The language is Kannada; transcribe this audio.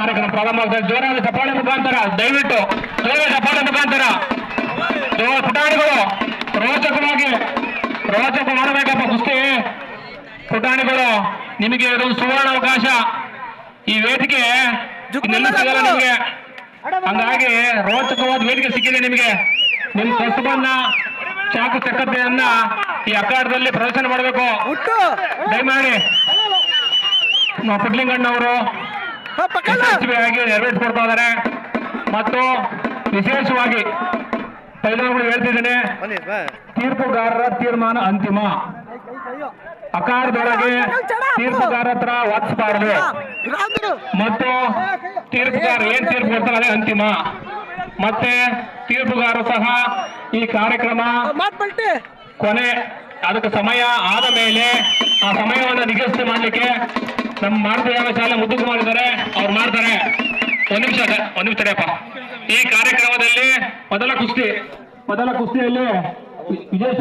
ಕಾರ್ಯಕ್ರಮ ಪ್ರಾರಂಭ ಆಗ್ತದೆ. ಜೋರಾದ ಚಪ್ಪಾಳೆ ಮುಖಾಂತರ ದಯವಿಟ್ಟು ಜೋರಾದ ಚಪ್ಪಾಳೆ ಮುಖಾಂತರ ಪುಟಾಣಿಗಳು ರೋಚಕ ಮಾಡಬೇಕಪ್ಪ ಕುಸ್ತಿ. ಪುಟಾಣಿಗಳು ನಿಮಗೆ ಇದೊಂದು ಸುವರ್ಣ ಅವಕಾಶ. ಈ ವೇದಿಕೆ ಇನ್ನೆಲ್ಲೂ ಸಿಗಲ್ಲ ನಿಮಗೆ. ಹಂಗಾಗಿ ರೋಚಕವಾದ ವೇದಿಕೆ ಸಿಕ್ಕಿದೆ ನಿಮಗೆ. ನಿಮ್ಮ ಕಸಬನ್ನ ಚಾಕು ಚಕ್ಕದ್ದೆಯನ್ನ ಈ ಅಖಾಡದಲ್ಲಿ ಪ್ರದರ್ಶನ ಮಾಡಬೇಕು. ದಯಮಾಡಿ ಪುಡ್ಲಿಂಗಣ್ಣವರು ಯಶಸ್ವಿಯಾಗಿ ನೆರವೇರಿಸಿಕೊಡ್ತಾ ಇದ್ದಾರೆ. ಮತ್ತು ವಿಶೇಷವಾಗಿ ಪೈಲವಾನ್ಗಳು ಹೇಳ್ತಿದ್ದೇನೆ, ತೀರ್ಪುಗಾರರ ತೀರ್ಮಾನ ಅಂತಿಮ. ಅಖಾಡದೊಳಗೆ ತೀರ್ಪುಗಾರ ಹತ್ರ ವಾದಿಸಬಾರದು ಮತ್ತು ತೀರ್ಪುಗಾರ ಏನ್ ತೀರ್ಪು ಕೊಡ್ತಾರೆ ಅದೇ ಅಂತಿಮ. ಮತ್ತೆ ತೀರ್ಪುಗಾರರು ಸಹ ಈ ಕಾರ್ಯಕ್ರಮ ಕೊನೆ ಅದಕ್ಕೆ ಸಮಯ ಆದ ಮೇಲೆ ಆ ಸಮಯವನ್ನು ನಿಗದಿತ ಮಾಡಲಿಕ್ಕೆ ನಮ್ಮ ಮಾರ್ಗದರ್ಶನ ಶಾಲೆ ಮುದ್ದುಕು ಮಾಡಿದ್ದಾರೆ, ಅವ್ರು ಮಾಡ್ತಾರೆ. ಒಂದ್ ನಿಮಿಷ ತಡೆಯಪ್ಪ. ಈ ಕಾರ್ಯಕ್ರಮದಲ್ಲಿ ಮೊದಲ ಕುಸ್ತಿಯಲ್ಲಿ ವಿಜಯ